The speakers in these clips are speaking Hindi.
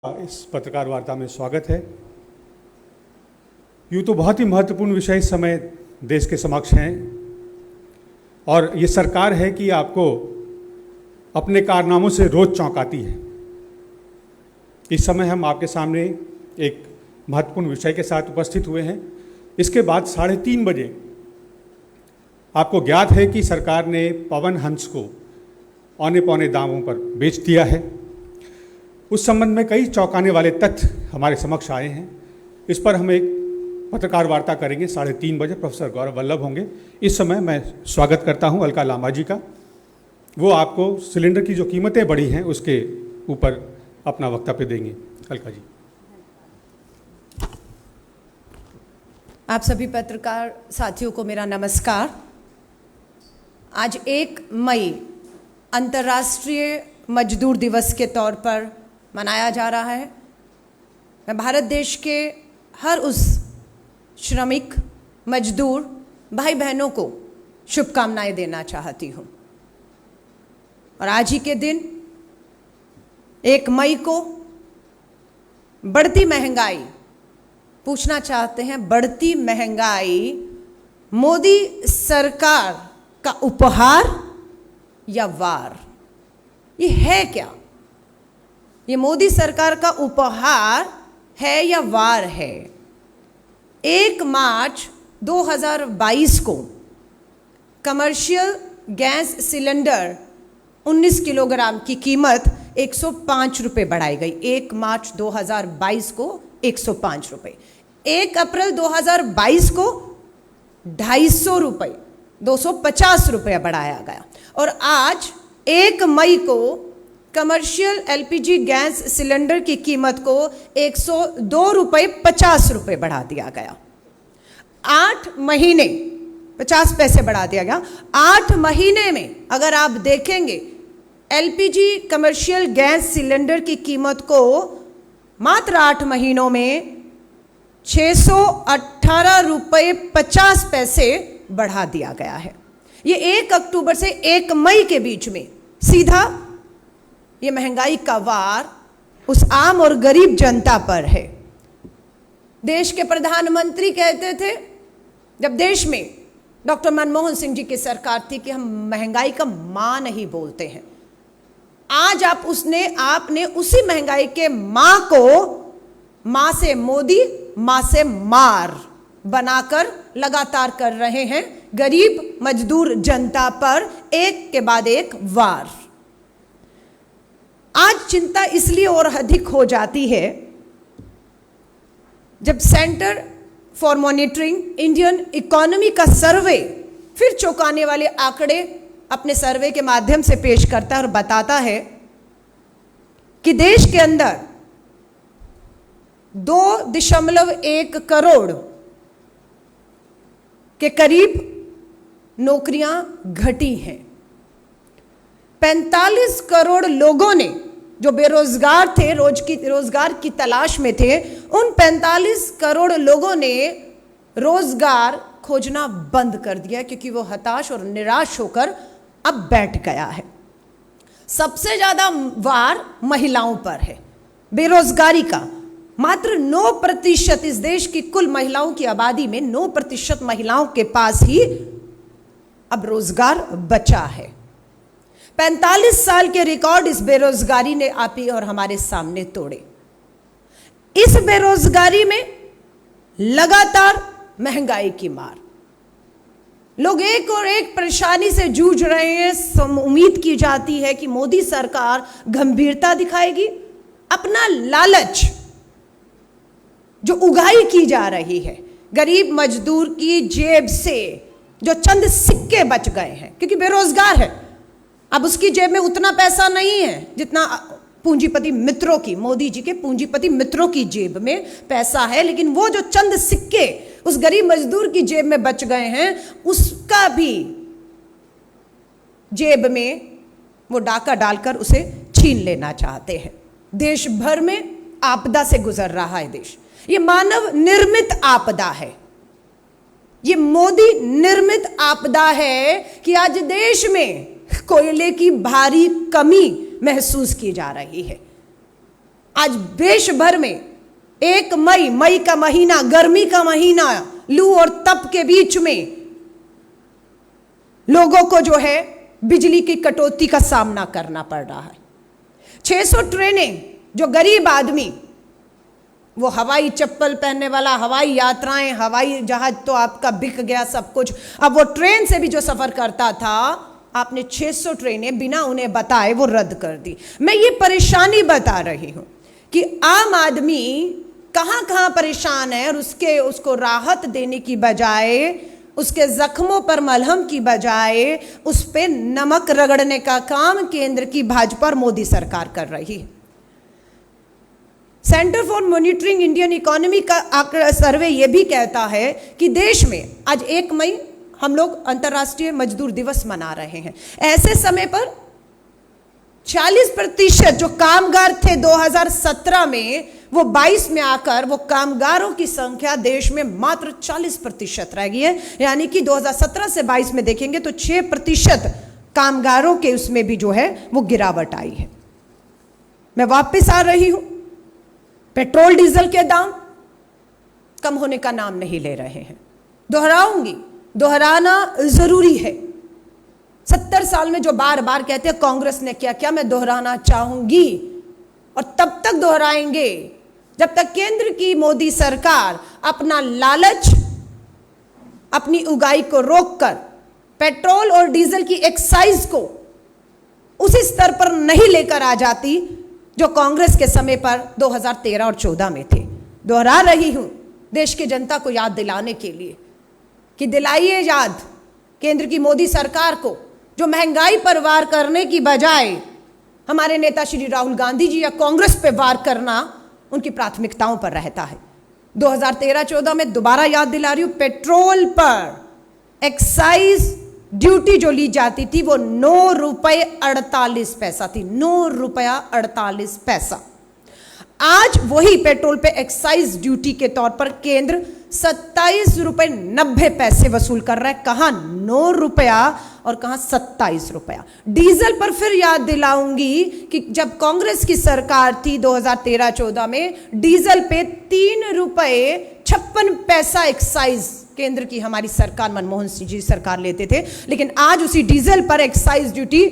इस पत्रकार वार्ता में स्वागत है। यूँ तो बहुत ही महत्वपूर्ण विषय इस समय देश के समक्ष हैं और ये सरकार है कि आपको अपने कारनामों से रोज चौंकाती है। इस समय हम आपके सामने एक महत्वपूर्ण विषय के साथ उपस्थित हुए हैं। इसके बाद 3:30 बजे आपको ज्ञात है कि सरकार ने पवन हंस को औने पौने दामों पर बेच दिया है। उस संबंध में कई चौंकाने वाले तथ्य हमारे समक्ष आए हैं। इस पर हम एक पत्रकार वार्ता करेंगे 3:30 बजे। प्रोफेसर गौरव वल्लभ होंगे। इस समय मैं स्वागत करता हूं अलका लांबा जी का। वो आपको सिलेंडर की जो कीमतें बढ़ी हैं उसके ऊपर अपना वक्तव्य देंगे। अलका जी। आप सभी पत्रकार साथियों को मेरा नमस्कार। आज 1 मई अंतर्राष्ट्रीय मजदूर दिवस के तौर पर मनाया जा रहा है। मैं भारत देश के हर उस श्रमिक मजदूर भाई बहनों को शुभकामनाएं देना चाहती हूँ। और आज ही के दिन 1 मई को बढ़ती महंगाई, पूछना चाहते हैं बढ़ती महंगाई मोदी सरकार का उपहार या वार? ये है क्या? ये मोदी सरकार का उपहार है या वार है? 1 मार्च 2022 को कमर्शियल गैस सिलेंडर 19 किलोग्राम की कीमत 105 रुपये बढ़ाई गई। 1 मार्च 2022 को 105 रुपये। 1 अप्रैल 2022 को 250 रुपये 250 रुपये बढ़ाया गया। और आज 1 मई को कमर्शियल एलपीजी गैस सिलेंडर की कीमत को 102 रुपये 50 रुपये बढ़ा दिया गया। 8 महीने 50 पैसे बढ़ा दिया गया। 8 महीने में अगर आप देखेंगे एलपीजी कमर्शियल गैस सिलेंडर की कीमत को मात्र 8 महीनों में 618 रुपये 50 पैसे बढ़ा दिया गया है। ये 1 अक्टूबर से 1 मई के बीच में सीधा ये महंगाई का वार उस आम और गरीब जनता पर है। देश के प्रधानमंत्री कहते थे जब देश में डॉक्टर मनमोहन सिंह जी की सरकार थी कि हम महंगाई का मां नहीं बोलते हैं। आज आपने उसी महंगाई के मां को मां से मोदी, मां से मार बनाकर लगातार कर रहे हैं गरीब मजदूर जनता पर एक के बाद एक वार। आज चिंता इसलिए और अधिक हो जाती है जब centre for monitoring Indian economy का सर्वे फिर चौंकाने वाले आंकड़े अपने सर्वे के माध्यम से पेश करता है और बताता है कि देश के अंदर 2.1 करोड़ के करीब नौकरियां घटी हैं। 45 करोड़ लोगों ने जो बेरोजगार थे, रोजगार की तलाश में थे, उन 45 करोड़ लोगों ने रोजगार खोजना बंद कर दिया क्योंकि वो हताश और निराश होकर अब बैठ गया है। सबसे ज्यादा वार महिलाओं पर है बेरोजगारी का। मात्र 9% इस देश की कुल महिलाओं की आबादी में 9% महिलाओं के पास ही अब रोजगार बचा है। 45 साल के रिकॉर्ड इस बेरोजगारी ने आप ही और हमारे सामने तोड़े। इस बेरोजगारी में लगातार महंगाई की मार, लोग एक और एक परेशानी से जूझ रहे हैं। उम्मीद की जाती है कि मोदी सरकार गंभीरता दिखाएगी। अपना लालच जो उगाही की जा रही है गरीब मजदूर की जेब से, जो चंद सिक्के बच गए हैं क्योंकि बेरोजगार है, अब उसकी जेब में उतना पैसा नहीं है जितना पूंजीपति मित्रों की, मोदी जी के पूंजीपति मित्रों की जेब में पैसा है। लेकिन वो जो चंद सिक्के उस गरीब मजदूर की जेब में बच गए हैं, उसका भी जेब में वो डाका डालकर उसे छीन लेना चाहते हैं। देश भर में आपदा से गुजर रहा है देश। ये मानव निर्मित आपदा है। ये मोदी निर्मित आपदा है कि आज देश में कोयले की भारी कमी महसूस की जा रही है। आज देश भर में 1 मई का महीना, गर्मी का महीना, लू और तप के बीच में लोगों को जो है बिजली की कटौती का सामना करना पड़ रहा है। 600 ट्रेनें, जो गरीब आदमी, वो हवाई चप्पल पहनने वाला, हवाई यात्राएं, हवाई जहाज तो आपका बिक गया सब कुछ, अब वो ट्रेन से भी जो सफर करता था, आपने 600 ट्रेनें बिना उन्हें बताए वो रद्द कर दी। मैं ये परेशानी बता रही हूं कि आम आदमी कहां कहां परेशान है, और उसको राहत देने की बजाय, उसके जख्मों पर मलहम की बजाय उस पे नमक रगड़ने का काम केंद्र की भाजपा और मोदी सरकार कर रही है। Centre for monitoring Indian economy का सर्वे यह भी कहता है कि देश में आज 1 मई हम लोग अंतर्राष्ट्रीय मजदूर दिवस मना रहे हैं। ऐसे समय पर 40% जो कामगार थे 2017 में, वो 22 में आकर वो कामगारों की संख्या देश में मात्र 40% रह गई है। यानी कि 2017 से 22 में देखेंगे तो 6% कामगारों के उसमें भी जो है वो गिरावट आई है। मैं वापस आ रही हूं, पेट्रोल डीजल के दाम कम होने का नाम नहीं ले रहे हैं। दोहराऊंगी, दोहराना जरूरी है। 70 साल में जो बार बार कहते हैं कांग्रेस ने क्या क्या, मैं दोहराना चाहूंगी, और तब तक दोहराएंगे जब तक केंद्र की मोदी सरकार अपना लालच, अपनी उगाई को रोककर पेट्रोल और डीजल की एक्साइज को उसी स्तर पर नहीं लेकर आ जाती जो कांग्रेस के समय पर 2013 और 14 में थे। दोहरा रही हूं देश की जनता को याद दिलाने के लिए कि दिलाइए याद केंद्र की मोदी सरकार को, जो महंगाई पर वार करने की बजाय हमारे नेता श्री राहुल गांधी जी या कांग्रेस पे वार करना उनकी प्राथमिकताओं पर रहता है। 2013-14 में दोबारा याद दिला रही हूं, पेट्रोल पर एक्साइज ड्यूटी जो ली जाती थी वो 9 रुपये 48 पैसा थी। 9 रुपया 48 पैसा। आज वही पेट्रोल पे एक्साइज ड्यूटी के तौर पर केंद्र 27 रुपये 90 पैसे वसूल कर रहा है। कहां 9 रुपया और कहां 27 रुपया। डीजल पर फिर याद दिलाऊंगी कि जब कांग्रेस की सरकार थी 2013-14 में, डीजल पे 3 रुपये 56 पैसा एक्साइज केंद्र की हमारी सरकार, मनमोहन सिंह जी सरकार लेते थे। लेकिन आज उसी डीजल पर एक्साइज ड्यूटी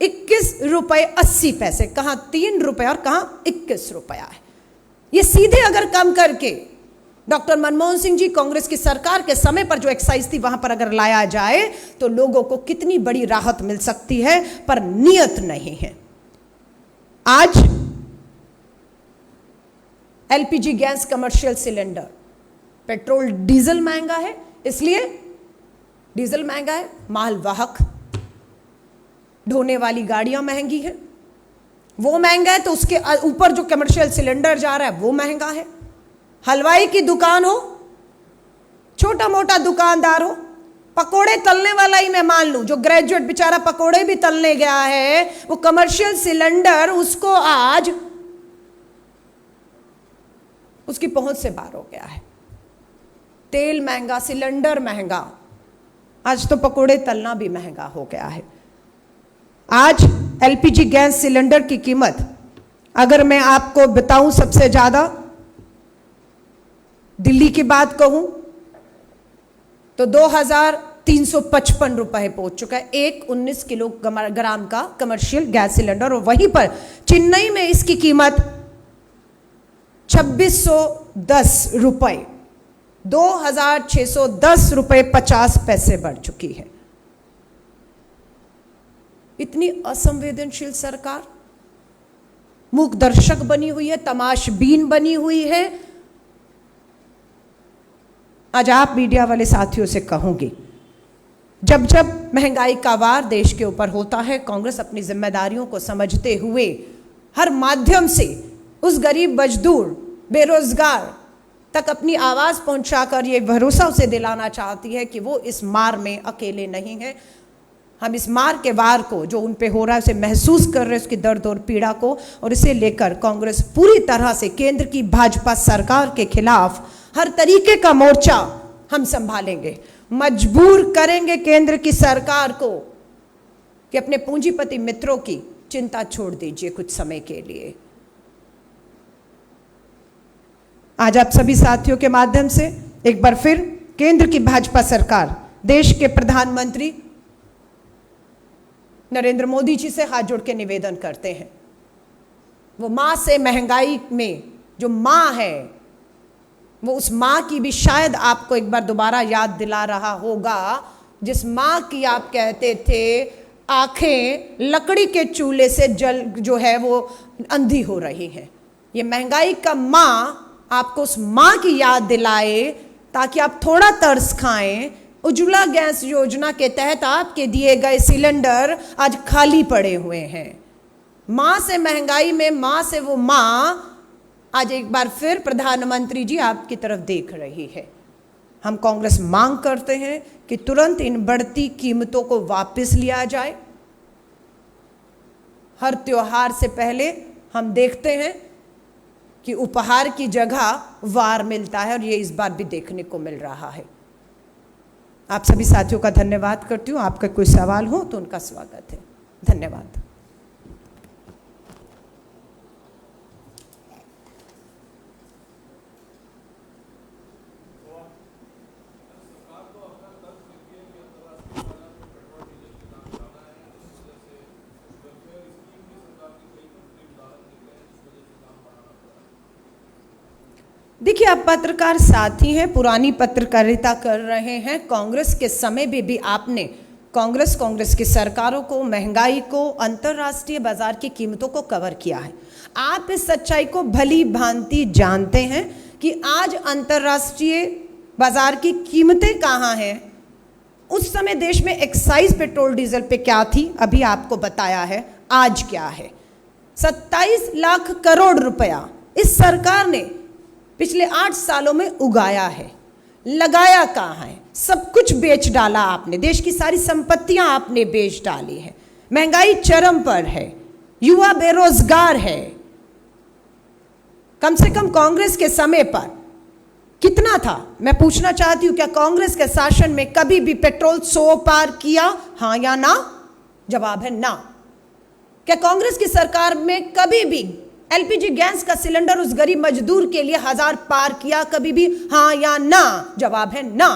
21 रुपये 80 पैसे, कहां 3 रुपये और कहां 21 रुपया है। ये सीधे अगर कम करके डॉक्टर मनमोहन सिंह जी कांग्रेस की सरकार के समय पर जो एक्साइज थी वहां पर अगर लाया जाए तो लोगों को कितनी बड़ी राहत मिल सकती है, पर नियत नहीं है। आज LPG gas commercial cylinder, petrol diesel महंगा है, इसलिए डीजल महंगा है, मालवाहक ढोने वाली गाड़ियां महंगी हैं, वो महंगा है, तो उसके ऊपर जो कमर्शियल सिलेंडर जा रहा है वो महंगा है। हलवाई की दुकान हो, छोटा मोटा दुकानदार हो, पकोड़े तलने वाला ही मैं मान लूं, जो ग्रेजुएट बेचारा पकोड़े भी तलने गया है, वो कमर्शियल सिलेंडर उसको आज उसकी पहुंच से बाहर हो गया है। तेल महंगा, सिलेंडर महंगा, आज तो पकोड़े तलना भी महंगा हो गया है। आज एलपीजी गैस सिलेंडर की कीमत अगर मैं आपको बताऊं, सबसे ज्यादा दिल्ली की बात कहूं तो 2355 रुपए पहुंच चुका है एक 19 किलोग्राम का कमर्शियल गैस सिलेंडर। और वहीं पर चेन्नई में इसकी कीमत 2610 रुपए, 2610 रुपए 50 पैसे बढ़ चुकी है। इतनी असंवेदनशील सरकार मूक दर्शक बनी हुई है, तमाशबीन बनी हुई है। आज आप मीडिया वाले साथियों से कहूंगी, जब जब महंगाई का वार देश के ऊपर होता है, कांग्रेस अपनी जिम्मेदारियों को समझते हुए हर माध्यम से उस गरीब मजदूर, बेरोजगार तक अपनी आवाज पहुंचाकर ये भरोसा उसे दिलाना चाहती है कि वो इस मार में अकेले नहीं है। हम इस मार के वार को जो उन पे हो रहा है उसे महसूस कर रहे हैं, उसकी दर्द और पीड़ा को, और इसे लेकर कांग्रेस पूरी तरह से केंद्र की भाजपा सरकार के खिलाफ हर तरीके का मोर्चा हम संभालेंगे। मजबूर करेंगे केंद्र की सरकार को कि अपने पूंजीपति मित्रों की चिंता छोड़ दीजिए कुछ समय के लिए। आज आप सभी साथियों के माध्यम से एक बार फिर केंद्र की भाजपा सरकार, देश के प्रधानमंत्री नरेंद्र मोदी जी से हाथ जोड़ के निवेदन करते हैं, वो मां से महंगाई में जो मां है, वो उस मां की भी शायद आपको एक बार दोबारा याद दिला रहा होगा, जिस मां की आप कहते थे आंखें लकड़ी के चूल्हे से जल जो है वो अंधी हो रही हैं। ये महंगाई का मां आपको उस मां की याद दिलाए ताकि आप थोड़ा तरस खाएं। उज्ज्वला गैस योजना के तहत आपके दिए गए सिलेंडर आज खाली पड़े हुए हैं। मां से महंगाई में मां से वो मां आज एक बार फिर प्रधानमंत्री जी आपकी तरफ देख रही है। हम कांग्रेस मांग करते हैं कि तुरंत इन बढ़ती कीमतों को वापस लिया जाए। हर त्योहार से पहले हम देखते हैं कि उपहार की जगह वार मिलता है और ये इस बार भी देखने को मिल रहा है। आप सभी साथियों का धन्यवाद करती हूँ। आपका कोई सवाल हो तो उनका स्वागत है। धन्यवाद। देखिए, आप पत्रकार साथी हैं, पुरानी पत्रकारिता कर रहे हैं। कांग्रेस के समय में भी आपने कांग्रेस की सरकारों को, महंगाई को, अंतर्राष्ट्रीय बाजार की कीमतों को कवर किया है। आप इस सच्चाई को भली भांति जानते हैं कि आज अंतर्राष्ट्रीय बाजार की कीमतें कहाँ हैं। उस समय देश में एक्साइज पेट्रोल डीजल पे क्या थी, अभी आपको बताया है। आज क्या है? 27 लाख करोड़ रुपया इस सरकार ने पिछले 8 सालों में उगाया है। लगाया कहाँ है? सब कुछ बेच डाला आपने। देश की सारी संपत्तियां आपने बेच डाली है। महंगाई चरम पर है, युवा बेरोजगार है। कम से कम कांग्रेस के समय पर कितना था? मैं पूछना चाहती हूं, क्या कांग्रेस के शासन में कभी भी पेट्रोल 100 पार किया? हाँ या ना? जवाब है ना। क्या कांग्रेस की सरकार में कभी भी एलपीजी गैस का सिलेंडर उस गरीब मजदूर के लिए 1000 पार किया कभी भी? हाँ या ना? जवाब है ना।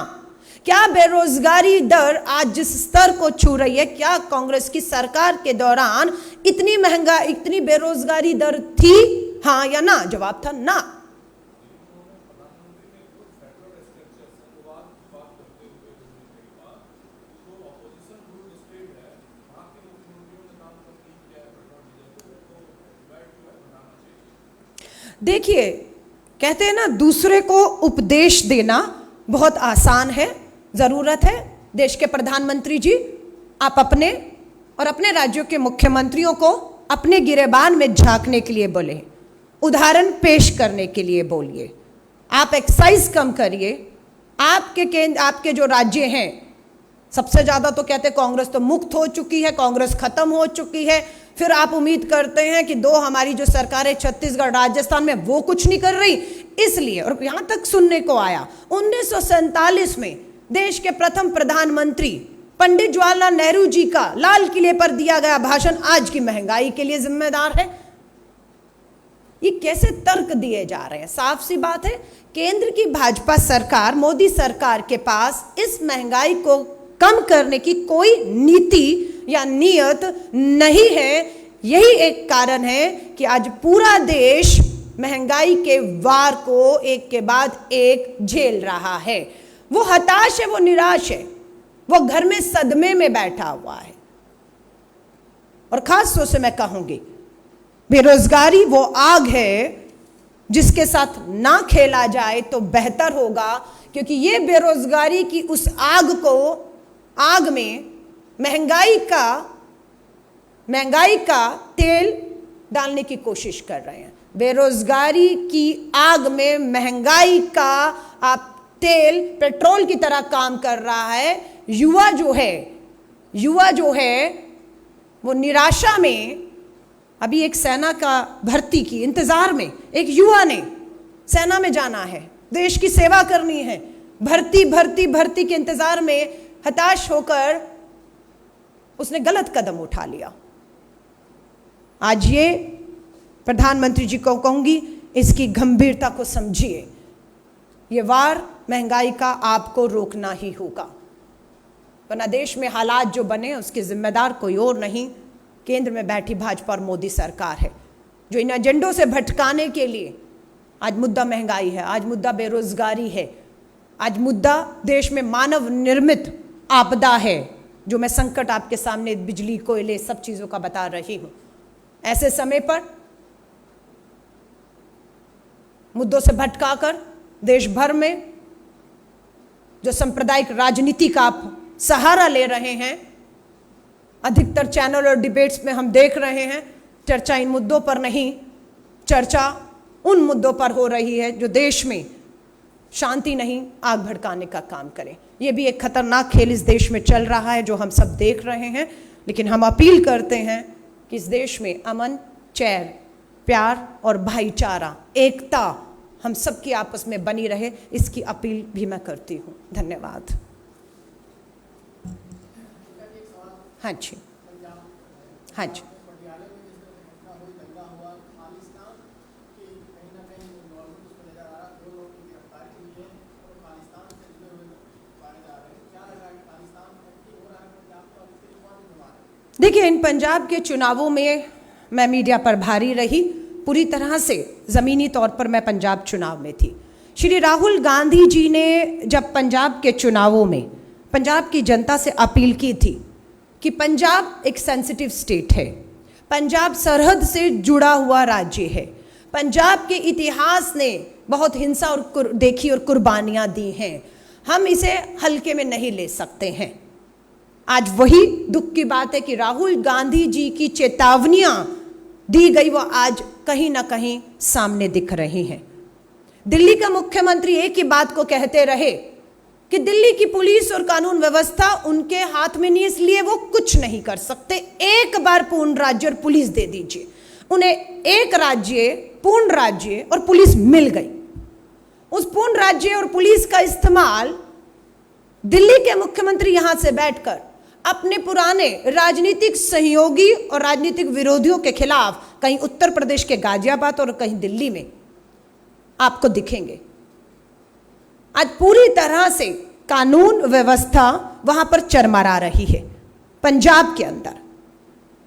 क्या बेरोजगारी दर आज जिस स्तर को छू रही है, क्या कांग्रेस की सरकार के दौरान इतनी बेरोजगारी दर थी? हाँ या ना? जवाब था ना। देखिए, कहते हैं ना, दूसरे को उपदेश देना बहुत आसान है। जरूरत है देश के प्रधानमंत्री जी, आप अपने और अपने राज्यों के मुख्यमंत्रियों को अपने गिरेबान में झांकने के लिए बोले, उदाहरण पेश करने के लिए बोलिए। आप एक्साइज कम करिए। आपके जो राज्य हैं, सबसे ज्यादा तो कहते हैं कांग्रेस तो मुक्त हो चुकी है, कांग्रेस खत्म हो चुकी है। फिर आप उम्मीद करते हैं कि 2 हमारी जो सरकारें छत्तीसगढ़, राजस्थान में, वो कुछ नहीं कर रही। इसलिए, और यहां तक सुनने को आया 1947 में देश के प्रथम प्रधानमंत्री पंडित जवाहरलाल नेहरू जी का लाल किले पर दिया गया भाषण आज की महंगाई के लिए जिम्मेदार है। ये कैसे तर्क दिए जा रहे हैं? साफ सी बात है, केंद्र की भाजपा सरकार, मोदी सरकार के पास इस महंगाई को कम करने की कोई नीति या नियत नहीं है। यही एक कारण है कि आज पूरा देश महंगाई के वार को एक के बाद एक झेल रहा है। वो हताश है, वो निराश है, वो घर में सदमे में बैठा हुआ है। और खास तौर से मैं कहूंगी, बेरोजगारी वो आग है जिसके साथ ना खेला जाए तो बेहतर होगा, क्योंकि ये बेरोजगारी की उस आग में महंगाई का तेल डालने की कोशिश कर रहे हैं। बेरोजगारी की आग में महंगाई का आप तेल पेट्रोल की तरह काम कर रहा है। युवा जो है वो निराशा में, अभी एक सेना का भर्ती की इंतजार में एक युवा ने सेना में जाना है, देश की सेवा करनी है, भर्ती के इंतजार में हताश होकर उसने गलत कदम उठा लिया। आज ये प्रधानमंत्री जी को कहूंगी इसकी गंभीरता को समझिए। ये वार महंगाई का आपको रोकना ही होगा, वरना देश में हालात जो बने उसके जिम्मेदार कोई और नहीं, केंद्र में बैठी भाजपा और मोदी सरकार है, जो इन एजेंडों से भटकाने के लिए आज मुद्दा महंगाई है, आज मुद्दा बेरोजगारी है, आज मुद्दा देश में मानव निर्मित आपदा है, जो मैं संकट आपके सामने बिजली, कोयले, सब चीजों का बता रही हूं। ऐसे समय पर मुद्दों से भटकाकर देश भर में जो सांप्रदायिक राजनीति का आप सहारा ले रहे हैं, अधिकतर चैनल और डिबेट्स में हम देख रहे हैं चर्चा इन मुद्दों पर नहीं, चर्चा उन मुद्दों पर हो रही है जो देश में शांति नहीं, आग भड़काने का काम करें। ये भी एक खतरनाक खेल इस देश में चल रहा है जो हम सब देख रहे हैं, लेकिन हम अपील करते हैं कि इस देश में अमन, चैन, प्यार और भाईचारा, एकता हम सबकी आपस में बनी रहे, इसकी अपील भी मैं करती हूँ। धन्यवाद। हाँ जी, हाँ जी। देखिए, इन पंजाब के चुनावों में मैं मीडिया पर भारी रही, पूरी तरह से ज़मीनी तौर पर मैं पंजाब चुनाव में थी। श्री राहुल गांधी जी ने जब पंजाब के चुनावों में पंजाब की जनता से अपील की थी कि पंजाब एक सेंसिटिव स्टेट है, पंजाब सरहद से जुड़ा हुआ राज्य है, पंजाब के इतिहास ने बहुत हिंसा और देखी और कुर्बानियाँ दी हैं, हम इसे हल्के में नहीं ले सकते हैं। आज वही दुख की बात है कि राहुल गांधी जी की चेतावनियां दी गई वो आज कहीं ना कहीं सामने दिख रही हैं। दिल्ली का मुख्यमंत्री एक ही बात को कहते रहे कि दिल्ली की पुलिस और कानून व्यवस्था उनके हाथ में नहीं, इसलिए वो कुछ नहीं कर सकते। एक बार पूर्ण राज्य और पुलिस दे दीजिए। उन्हें एक राज्य, पूर्ण राज्य और पुलिस मिल गई। उस पूर्ण राज्य और पुलिस का इस्तेमाल दिल्ली के मुख्यमंत्री यहां से बैठकर अपने पुराने राजनीतिक सहयोगी और राजनीतिक विरोधियों के खिलाफ कहीं उत्तर प्रदेश के गाजियाबाद और कहीं दिल्ली में आपको दिखेंगे। आज पूरी तरह से कानून व्यवस्था वहां पर चरमरा रही है। पंजाब के अंदर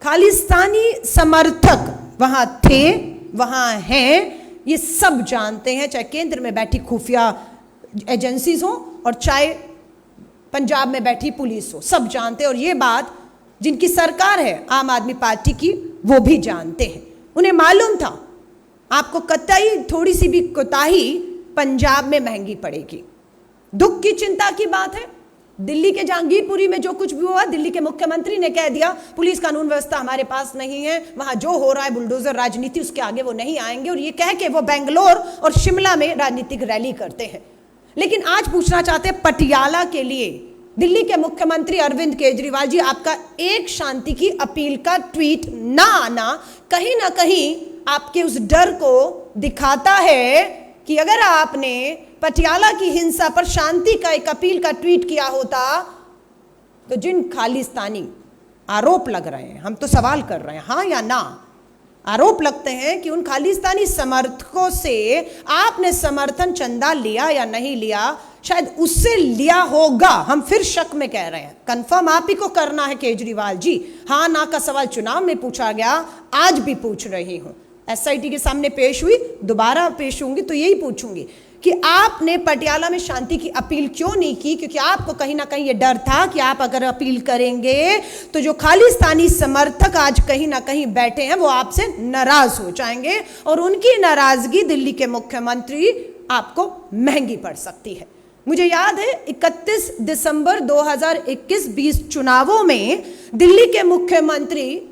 खालिस्तानी समर्थक वहां थे, वहां हैं, ये सब जानते हैं, चाहे केंद्र में बैठी खुफिया एजेंसीज हो और चाहे पंजाब में बैठी पुलिस हो, सब जानते हैं। और ये बात जिनकी सरकार है आम आदमी पार्टी की, वो भी जानते हैं। उन्हें मालूम था आपको कतई थोड़ी सी भी कोताही पंजाब में महंगी पड़ेगी। दुख की चिंता की बात है, दिल्ली के जहांगीरपुरी में जो कुछ भी हुआ, दिल्ली के मुख्यमंत्री ने कह दिया पुलिस कानून व्यवस्था हमारे पास नहीं है, वहां जो हो रहा है बुलडोजर राजनीति, उसके आगे वो नहीं आएंगे। और ये कह के वो बेंगलोर और शिमला में राजनीतिक रैली करते हैं। लेकिन आज पूछना चाहते हैं पटियाला के लिए दिल्ली के मुख्यमंत्री अरविंद केजरीवाल जी, आपका एक शांति की अपील का ट्वीट ना आना कहीं ना कहीं आपके उस डर को दिखाता है कि अगर आपने पटियाला की हिंसा पर शांति का एक अपील का ट्वीट किया होता तो जिन खालिस्तानी आरोप लग रहे हैं, हम तो सवाल कर रहे हैं हाँ या ना, आरोप लगते हैं कि उन खालिस्तानी समर्थकों से आपने समर्थन चंदा लिया या नहीं लिया, शायद उससे लिया होगा। हम फिर शक में कह रहे हैं, कंफर्म आप ही को करना है केजरीवाल जी। हाँ ना का सवाल चुनाव में पूछा गया, आज भी पूछ रही हूं, एसआईटी के सामने पेश हुई, दोबारा पेश होंगी तो यही पूछूंगी कि आपने पटियाला में शांति की अपील क्यों नहीं की? क्योंकि आपको कहीं ना कहीं ये डर था कि आप अगर अपील करेंगे तो जो खालिस्तानी समर्थक आज कहीं ना कहीं बैठे हैं वो आपसे नाराज हो जाएंगे और उनकी नाराजगी दिल्ली के मुख्यमंत्री आपको महंगी पड़ सकती है। मुझे याद है 31 दिसंबर 2021-20 चुनावों में दिल्ली के मुख्यमंत्री,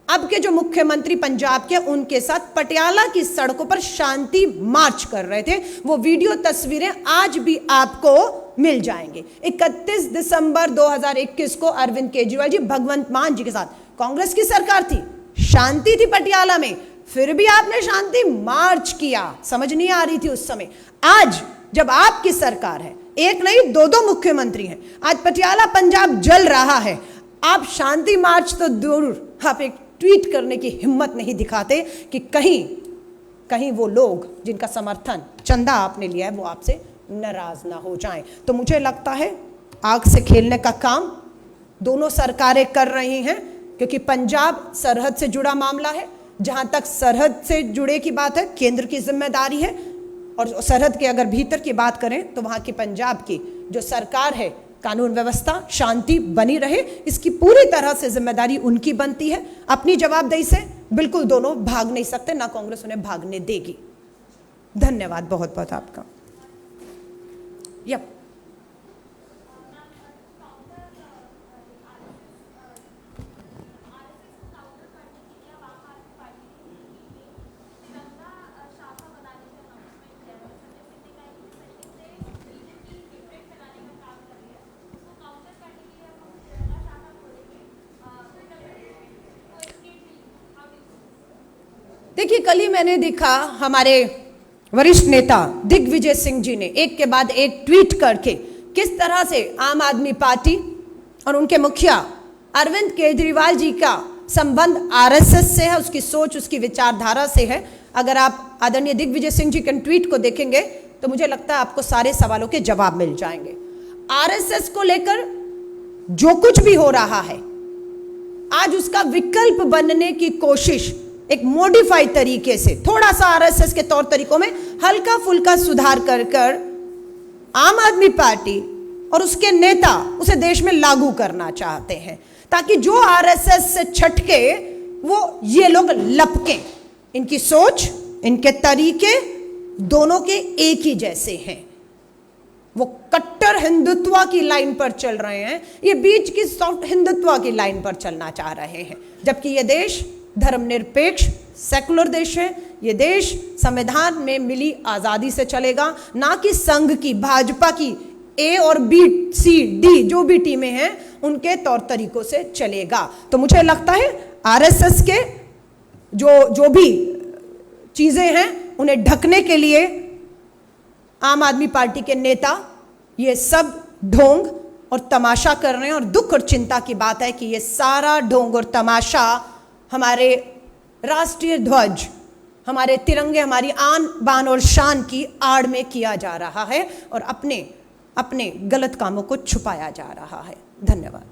अब के जो मुख्यमंत्री पंजाब के, उनके साथ पटियाला की सड़कों पर शांति मार्च कर रहे थे। वो वीडियो तस्वीरें आज भी आपको मिल जाएंगे। 31 दिसंबर 2021 को अरविंद केजरीवाल जी भगवंत मान जी के साथ, कांग्रेस की सरकार थी, शांति थी पटियाला में, फिर भी आपने शांति मार्च किया, समझ नहीं आ रही थी उस समय। आज जब आपकी सरकार है, एक नहीं दो मुख्यमंत्री हैं, आज पटियाला पंजाब जल रहा है, आप शांति मार्च तो दूर, आप एक ट्वीट करने की हिम्मत नहीं दिखाते कि कहीं कहीं वो लोग जिनका समर्थन चंदा आपने लिया है वो आपसे नाराज ना हो जाएं। तो मुझे लगता है आग से खेलने का काम दोनों सरकारें कर रही हैं, क्योंकि पंजाब सरहद से जुड़ा मामला है। जहां तक सरहद से जुड़े की बात है केंद्र की जिम्मेदारी है, और सरहद के अगर भीतर की बात करें तो वहां की पंजाब की जो सरकार है, कानून व्यवस्था शांति बनी रहे, इसकी पूरी तरह से जिम्मेदारी उनकी बनती है। अपनी जवाबदेही से बिल्कुल दोनों भाग नहीं सकते, ना कांग्रेस उन्हें भागने देगी। धन्यवाद बहुत बहुत आपका। यप देखिए, कल ही मैंने देखा हमारे वरिष्ठ नेता दिग्विजय सिंह जी ने एक के बाद एक ट्वीट करके किस तरह से आम आदमी पार्टी और उनके मुखिया अरविंद केजरीवाल जी का संबंध आरएसएस से है, उसकी सोच, उसकी विचारधारा से है। अगर आप आदरणीय दिग्विजय सिंह जी के ट्वीट को देखेंगे तो मुझे लगता है आपको सारे सवालों के जवाब मिल जाएंगे। आरएसएस को लेकर जो कुछ भी हो रहा है, आज उसका विकल्प बनने की कोशिश एक मॉडिफाइड तरीके से, थोड़ा सा आरएसएस के तौर तरीकों में हल्का फुल्का सुधार कर कर आम आदमी पार्टी और उसके नेता उसे देश में लागू करना चाहते हैं, ताकि जो आरएसएस से छटके वो ये लोग लपकें। इनकी सोच, इनके तरीके दोनों के एक ही जैसे हैं। वो कट्टर हिंदुत्व की लाइन पर चल रहे हैं, ये बीच की सॉफ्ट हिंदुत्व की लाइन पर चलना चाह रहे हैं, जबकि ये देश धर्मनिरपेक्ष सेकुलर देश है। ये देश संविधान में मिली आजादी से चलेगा, ना कि संघ की, भाजपा की ए और बी सी डी जो भी टीमें हैं उनके तौर तरीकों से चलेगा। तो मुझे लगता है आरएसएस के जो भी चीजें हैं उन्हें ढकने के लिए आम आदमी पार्टी के नेता ये सब ढोंग और तमाशा कर रहे हैं। और दुख और चिंता की बात है कि ये सारा ढोंग और तमाशा हमारे राष्ट्रीय ध्वज, हमारे तिरंगे, हमारी आन बान और शान की आड़ में किया जा रहा है और अपने गलत कामों को छुपाया जा रहा है। धन्यवाद।